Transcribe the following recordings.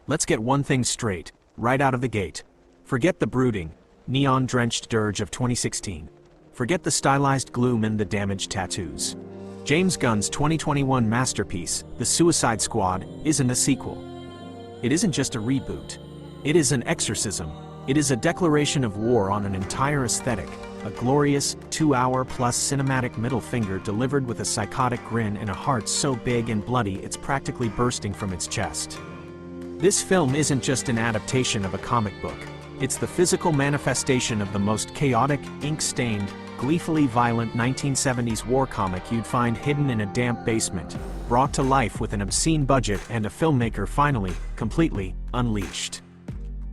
Let's get one thing straight, right out of the gate. Forget the brooding, neon-drenched dirge of 2016. Forget the stylized gloom and the damaged tattoos. James Gunn's 2021 masterpiece, The Suicide Squad, isn't a sequel. It isn't just a reboot. It is an exorcism. It is a declaration of war on an entire aesthetic, a glorious, 2-hour-plus cinematic middle finger delivered with a psychotic grin and a heart so big and bloody it's practically bursting from its chest. This film isn't just an adaptation of a comic book. It's the physical manifestation of the most chaotic, ink-stained, gleefully violent 1970s war comic you'd find hidden in a damp basement, brought to life with an obscene budget and a filmmaker finally, completely, unleashed.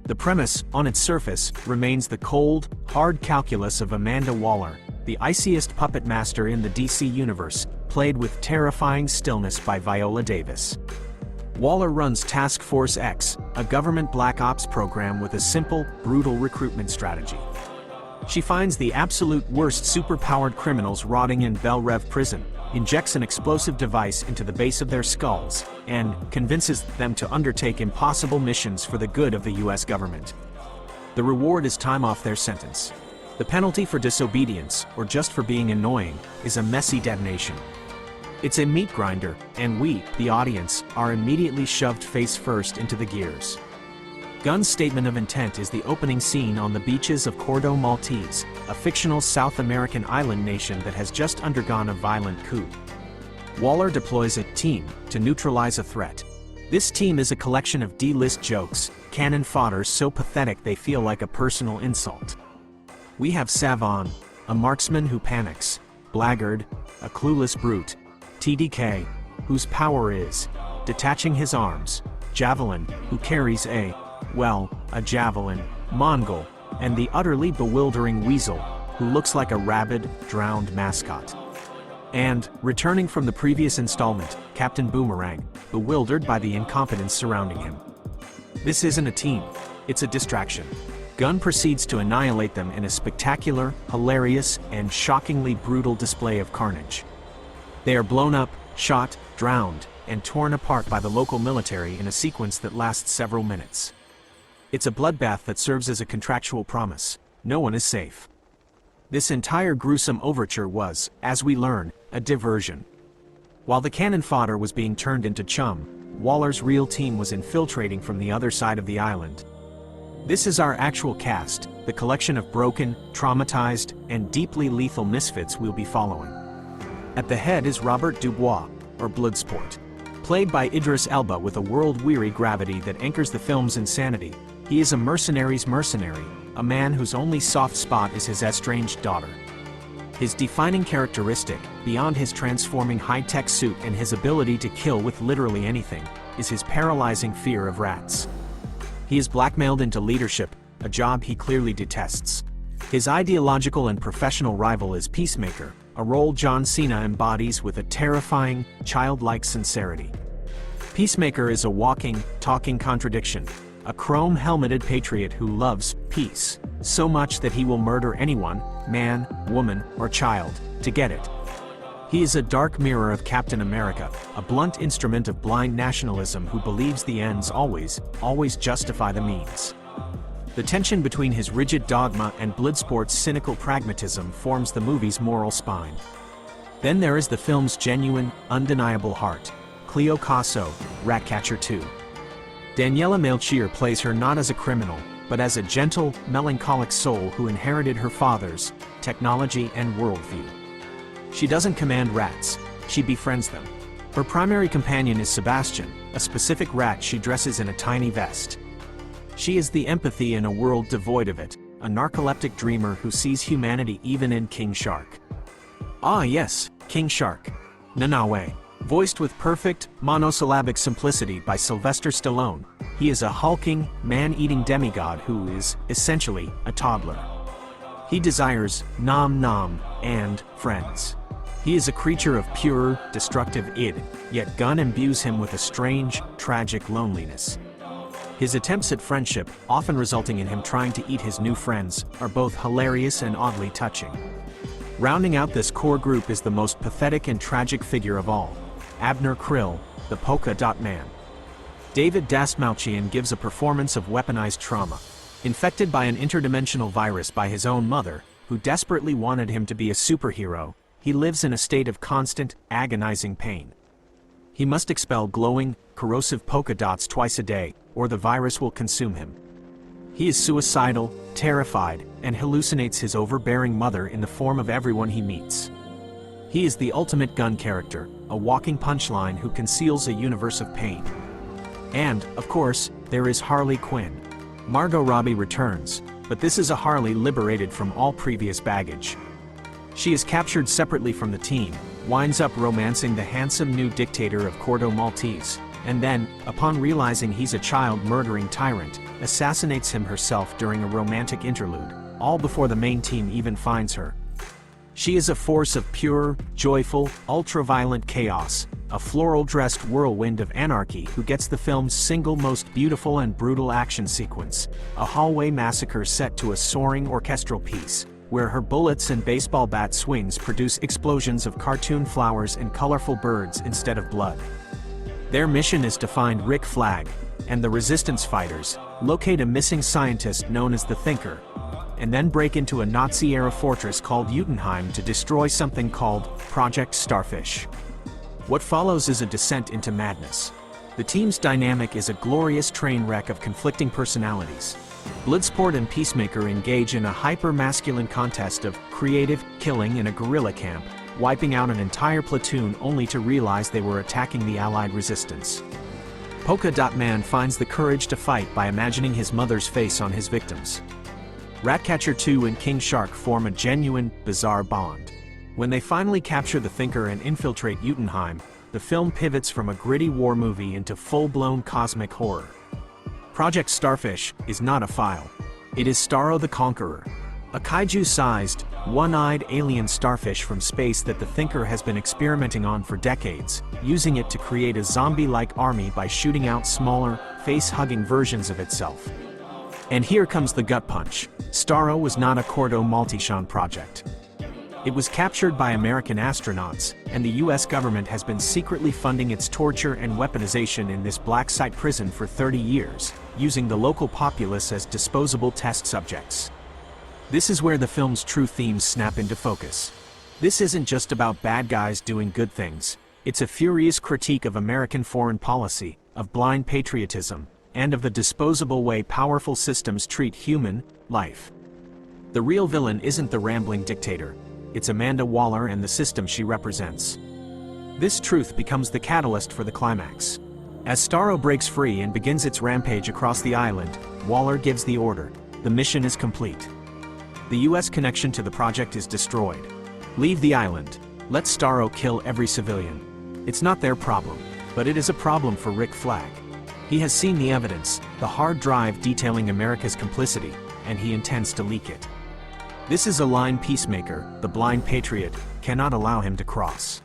The premise, on its surface, remains the cold, hard calculus of Amanda Waller, the iciest puppet master in the DC universe, played with terrifying stillness by Viola Davis. Waller runs Task Force X, a government black ops program with a simple, brutal recruitment strategy. She finds the absolute worst superpowered criminals rotting in Belle Reve prison, injects an explosive device into the base of their skulls, and convinces them to undertake impossible missions for the good of the US government. The reward is time off their sentence. The penalty for disobedience, or just for being annoying, is a messy detonation. It's a meat grinder, and we, the audience, are immediately shoved face first into the gears. Gunn's statement of intent is the opening scene on the beaches of Cordo Maltese, a fictional South American island nation that has just undergone a violent coup. Waller deploys a team to neutralize a threat. This team is a collection of D-list jokes, cannon fodder so pathetic they feel like a personal insult. We have Savon, a marksman who panics, Blackguard, a clueless brute, TDK, whose power is detaching his arms, Javelin, who carries a javelin, Mongol, and the utterly bewildering Weasel, who looks like a rabid, drowned mascot. And, returning from the previous installment, Captain Boomerang, bewildered by the incompetence surrounding him. This isn't a team, it's a distraction. Gunn proceeds to annihilate them in a spectacular, hilarious, and shockingly brutal display of carnage. They are blown up, shot, drowned, and torn apart by the local military in a sequence that lasts several minutes. It's a bloodbath that serves as a contractual promise. No one is safe. This entire gruesome overture was, as we learn, a diversion. While the cannon fodder was being turned into chum, Waller's real team was infiltrating from the other side of the island. This is our actual cast, the collection of broken, traumatized, and deeply lethal misfits we'll be following. At the head is Robert Dubois, or Bloodsport. Played by Idris Elba with a world-weary gravity that anchors the film's insanity, he is a mercenary's mercenary, a man whose only soft spot is his estranged daughter. His defining characteristic, beyond his transforming high-tech suit and his ability to kill with literally anything, is his paralyzing fear of rats. He is blackmailed into leadership, a job he clearly detests. His ideological and professional rival is Peacemaker, a role John Cena embodies with a terrifying, childlike sincerity. Peacemaker is a walking, talking contradiction, a chrome-helmeted patriot who loves peace so much that he will murder anyone, man, woman, or child, to get it. He is a dark mirror of Captain America, a blunt instrument of blind nationalism who believes the ends always justify the means. The tension between his rigid dogma and Bloodsport's cynical pragmatism forms the movie's moral spine. Then there is the film's genuine, undeniable heart, Cleo Casso, Ratcatcher 2. Daniela Melchior plays her not as a criminal, but as a gentle, melancholic soul who inherited her father's technology and worldview. She doesn't command rats, she befriends them. Her primary companion is Sebastian, a specific rat she dresses in a tiny vest. She is the empathy in a world devoid of it, a narcoleptic dreamer who sees humanity even in King Shark. Ah yes, King Shark. Nanawe. Voiced with perfect, monosyllabic simplicity by Sylvester Stallone, he is a hulking, man-eating demigod who is, essentially, a toddler. He desires nom nom and friends. He is a creature of pure, destructive id, yet Gunn imbues him with a strange, tragic loneliness. His attempts at friendship, often resulting in him trying to eat his new friends, are both hilarious and oddly touching. Rounding out this core group is the most pathetic and tragic figure of all, Abner Krill, the Polka Dot Man. Dastmalchian gives a performance of weaponized trauma. Infected by an interdimensional virus by his own mother, who desperately wanted him to be a superhero, he lives in a state of constant, agonizing pain. He must expel glowing, corrosive polka dots twice a day, or the virus will consume him. He is suicidal, terrified, and hallucinates his overbearing mother in the form of everyone he meets. He is the ultimate Gunn character, a walking punchline who conceals a universe of pain. And, of course, there is Harley Quinn. Margot Robbie returns, but this is a Harley liberated from all previous baggage. She is captured separately from the team, winds up romancing the handsome new dictator of Cordo Maltese, and then, upon realizing he's a child-murdering tyrant, assassinates him herself during a romantic interlude, all before the main team even finds her. She is a force of pure, joyful, ultra-violent chaos, a floral-dressed whirlwind of anarchy who gets the film's single most beautiful and brutal action sequence, a hallway massacre set to a soaring orchestral piece, where her bullets and baseball bat swings produce explosions of cartoon flowers and colorful birds instead of blood. Their mission is to find Rick Flag, and the resistance fighters, locate a missing scientist known as the Thinker, and then break into a Nazi-era fortress called Jotunheim to destroy something called Project Starfish. What follows is a descent into madness. The team's dynamic is a glorious train wreck of conflicting personalities. Bloodsport and Peacemaker engage in a hyper-masculine contest of creative killing in a guerrilla camp, wiping out an entire platoon only to realize they were attacking the Allied resistance. Polka Dot Man finds the courage to fight by imagining his mother's face on his victims. Ratcatcher 2 and King Shark form a genuine, bizarre bond. When they finally capture the Thinker and infiltrate Jotunheim, the film pivots from a gritty war movie into full-blown cosmic horror. Project Starfish is not a file. It is Starro the Conqueror, a kaiju-sized, one-eyed alien starfish from space that the Thinker has been experimenting on for decades, using it to create a zombie-like army by shooting out smaller, face-hugging versions of itself. And here comes the gut punch. Starro was not a Cordo Maltese project. It was captured by American astronauts, and the US government has been secretly funding its torture and weaponization in this black site prison for 30 years, using the local populace as disposable test subjects. This is where the film's true themes snap into focus. This isn't just about bad guys doing good things. It's a furious critique of American foreign policy, of blind patriotism, and of the disposable way powerful systems treat human life. The real villain isn't the rambling dictator. It's Amanda Waller and the system she represents. This truth becomes the catalyst for the climax. As Starro breaks free and begins its rampage across the island, Waller gives the order. The mission is complete. The US connection to the project is destroyed. Leave the island. Let Starro kill every civilian. It's not their problem, but it is a problem for Rick Flag. He has seen the evidence, the hard drive detailing America's complicity, and he intends to leak it. This is a line Peacemaker, the blind patriot, cannot allow him to cross.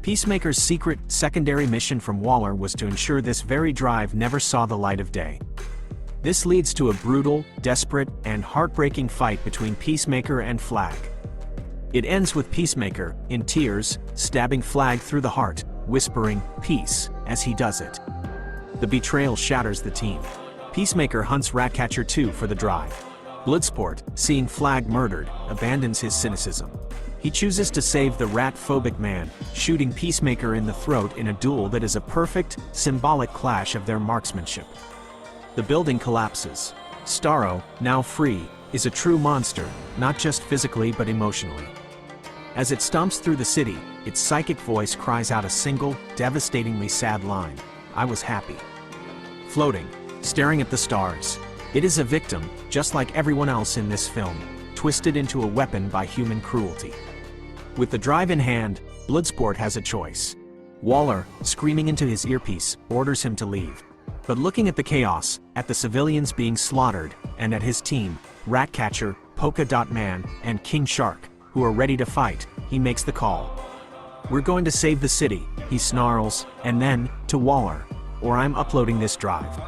Peacemaker's secret, secondary mission from Waller was to ensure this very drive never saw the light of day. This leads to a brutal, desperate, and heartbreaking fight between Peacemaker and Flag. It ends with Peacemaker, in tears, stabbing Flag through the heart, whispering, "Peace," as he does it. The betrayal shatters the team. Peacemaker hunts Ratcatcher 2 for the drive. Bloodsport, seeing Flag murdered, abandons his cynicism. He chooses to save the rat-phobic man, shooting Peacemaker in the throat in a duel that is a perfect, symbolic clash of their marksmanship. The building collapses. Starro, now free, is a true monster, not just physically but emotionally. As it stomps through the city, its psychic voice cries out a single, devastatingly sad line. I was happy. Floating, staring at the stars. It is a victim, just like everyone else in this film, twisted into a weapon by human cruelty. With the drive in hand, Bloodsport has a choice. Waller, screaming into his earpiece, orders him to leave. But looking at the chaos, at the civilians being slaughtered, and at his team, Ratcatcher, Polka Dot Man, and King Shark, who are ready to fight, he makes the call. We're going to save the city, he snarls, and then, to Waller, or I'm uploading this drive.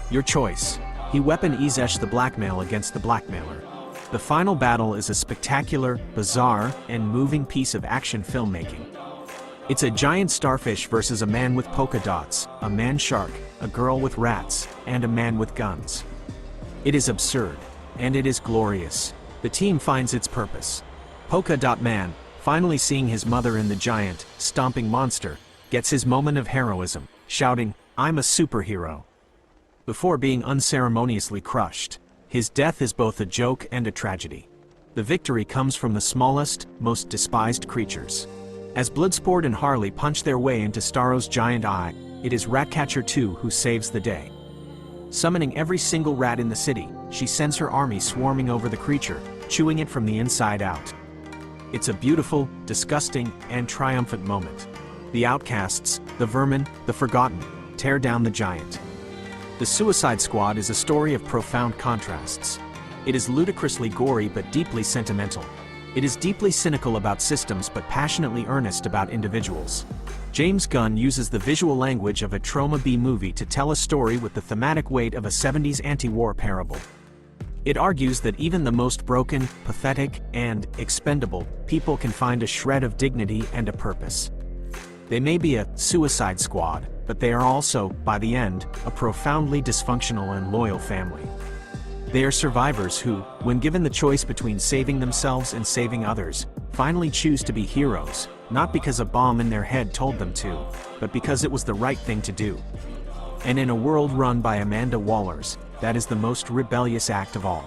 Your choice. He weapon-izes the blackmail against the blackmailer. The final battle is a spectacular, bizarre, and moving piece of action filmmaking. It's a giant starfish versus a man with polka dots, a man shark, a girl with rats, and a man with guns. It is absurd, and it is glorious. The team finds its purpose. Polka Dot Man, finally seeing his mother in the giant, stomping monster, gets his moment of heroism, shouting, "I'm a superhero," before being unceremoniously crushed. His death is both a joke and a tragedy. The victory comes from the smallest, most despised creatures. As Bloodsport and Harley punch their way into Starro's giant eye, it is Ratcatcher 2 who saves the day. Summoning every single rat in the city, she sends her army swarming over the creature, chewing it from the inside out. It's a beautiful, disgusting, and triumphant moment. The outcasts, the vermin, the forgotten, tear down the giant. The Suicide Squad is a story of profound contrasts. It is ludicrously gory but deeply sentimental. It is deeply cynical about systems but passionately earnest about individuals. James Gunn uses the visual language of a trauma B-movie to tell a story with the thematic weight of a 70s anti-war parable. It argues that even the most broken, pathetic, and expendable people can find a shred of dignity and a purpose. They may be a suicide squad, but they are also, by the end, a profoundly dysfunctional and loyal family. They are survivors who, when given the choice between saving themselves and saving others, finally choose to be heroes, not because a bomb in their head told them to, but because it was the right thing to do. And in a world run by Amanda Wallers, that is the most rebellious act of all.